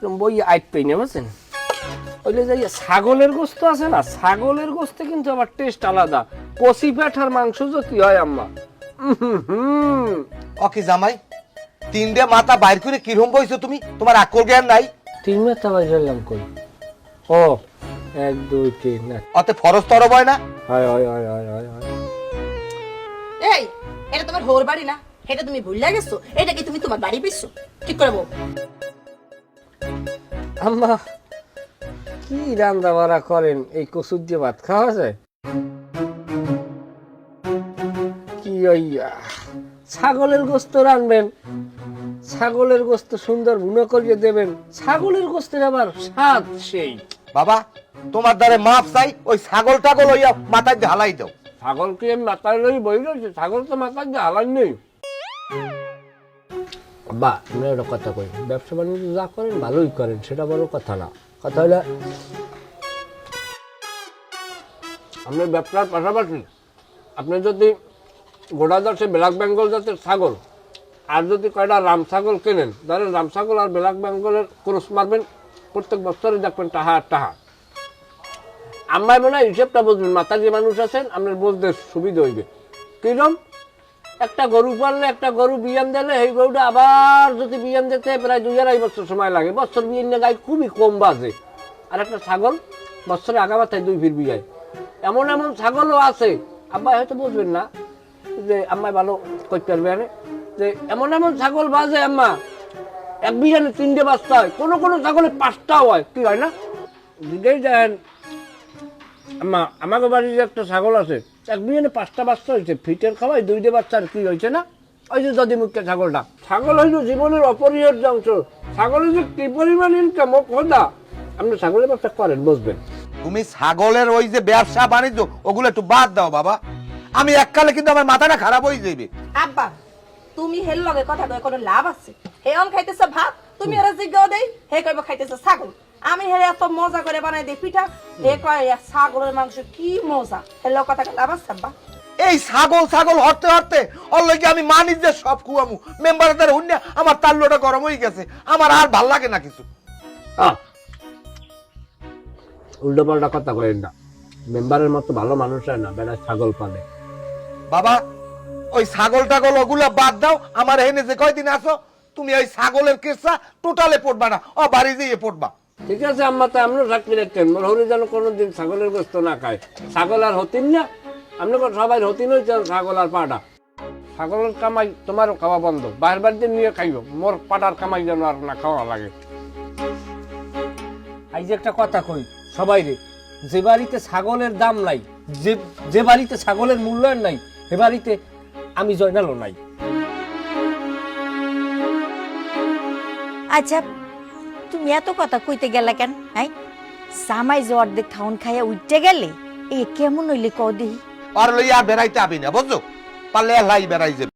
বই আইট পেই না বুঝছেন ওইলে যাই ছাগলের গোস্ত আছে না ছাগলের গোস্তে কিন্তু আবার টেস্ট আলাদা কষি পাঠার মাংস যদি হয় আম্মা ওকে জামাই তিনটে মাথা বাইর করে কিরম বইছো তুমি তোমার আকল জ্ঞান নাই তিন মাথা বাজালাম কই ও 1 2 3 না অতে ফরজ তর বয় না হয় হয় হয় হয় হয় হয় এই এটা তোমার হোর বাড়ি না এটা তুমি ভুলে গেছো এটা কি তুমি তোমার বাড়ি পেয়েছো ঠিক করে বল আম্মা কি রান্না বাড়া করেন এই কচুর দিয়ে ভাত খাওয়া যায় কি ওই ছাগলের গোস্ত রানবেন ছাগলের গোস্ত সুন্দর ভুনা করিয়ে দেবেন ছাগলের গোস্তের আবার স্বাদ সেই বাবা তোমার দ্বারে মাপ চাই ওই ছাগল টাগল হইয়া মাথায় দিয়ে হালাই দাও ছাগলকে আমি মাথায় লই বই রয়েছে ছাগল তো মাথায় দিয়ে হালান নেই বা আমি একটা কথা কই ব্যবসা বাণিজ্য যা করেন ভালোই করেন সেটা বড় কথা না কথা হলো আপনার ব্যবসার পাশাপাশি আপনি যদি গোটা দশে ব্ল্যাক বেঙ্গল জাতের ছাগল আর যদি কয়টা রাম ছাগল কেনেন ধরেন রাম ছাগল আর ব্ল্যাক বেঙ্গলের ক্রস মারবেন প্রত্যেক বছরে দেখবেন টাহা আর টাহা আমার মনে হয় হিসেবটা বুঝবেন মাথার যে মানুষ আছেন আপনার বুঝতে সুবিধা হইবে কিরম একটা গরু পাললে একটা গরু বিয়ান দিলে এই গরুটা আবার যদি বিয়ান দিতে প্রায় 2.5 বছর সময় লাগে বছর বিয়ান গাই খুবই কম বাজে আর একটা ছাগল বছরে আগা মাথায় 2 ফির বিয়ায় এমন এমন ছাগলও আছে আব্বাই হয়তো বুঝবেন না যে আম্মাই ভালো করতে পারবে যে এমন এমন ছাগল বাজে আম্মা এক বিয়ানে 3টে বাচ্চা হয় কোনো কোনো ছাগলে 5টাও হয় কি হয় না দিকেই দেন আম্মা আমাকে বাড়ির একটা ছাগল আছে এক বিয়ানে 5টা বাচ্চা হয়েছে ফিটের খাওয়াই 2টে বাচ্চার কি হয়েছে না ওই যে যদি মুখে ছাগলটা ছাগল হইল জীবনের অপরিহার্য অংশ ছাগলের যে কি পরিমাণ ইনকাম ও খোদা আপনি ছাগলের ব্যবসা করেন বুঝবেন তুমি ছাগলের ওই যে ব্যবসা বাণিজ্য ওগুলো একটু বাদ দাও বাবা আমি এককালে কিন্তু আমার মাথাটা খারাপ হয়ে যাবে আব্বা তুমি হেল লগে কথা কয় কোনো লাভ আছে হে অন খাইতেছে ভাত তুমি এর জিজ্ঞাও দেই হে কইব খাইতেছে ছাগল আমি হে এত মজা করে বানাই দেই পিঠা হে কয় ছাগলের মাংস কি মজা হে লগ কথা লাভ আছে আব্বা এই ছাগল ছাগল হরতে হরতে অলরেডি আমি মানিজ্যের সব কুয়ামু মেম্বারদের হুন্না আমার তাল্লোটা গরম হয়ে গেছে আমার আর ভাল লাগে না কিছু উল্টো পাল্টা কথা করেন না মেম্বারের মতো ভালো মানুষ হয় না বেড়া ছাগল পালে বাবা ওই ছাগল টাগল ওগুলা বাদ দাও আমার এখানে যে কয়দিন আসো তুমি ওই ছাগলের কেসা টোটালে পড়বা না ও বাড়ি যেয়ে পড়বা ঠিক আছে আম্মা তো আমরাও চাকরি রাখতেন মোর হরি যেন কোনোদিন ছাগলের গোস্ত না খায় ছাগল আর হতিন না আপনি সবাই হতিন হয়েছে ছাগল আর পাটা ছাগলের কামাই তোমারও খাওয়া বন্ধ বাইরের বাড়িতে নিয়ে খাইব মোর পাটার কামাই যেন আর না খাওয়া লাগে এই যে একটা কথা কই সবাই রে যে বাড়িতে ছাগলের দাম নাই যে বাড়িতে ছাগলের মূল্যায়ন নাই সে বাড়িতে আমি জয়নালও নাই আচ্ছা তুমি এত কথা কইতে গেলা কেন হ্যাঁ সামাই যে অর্ধেক খাওন খাইয়া উঠতে গেলে এ কেমন হইলে কও দেহি আর লইয়া বেড়াইতে আবি না বুঝছো পারলে লাই বেড়াই যাবে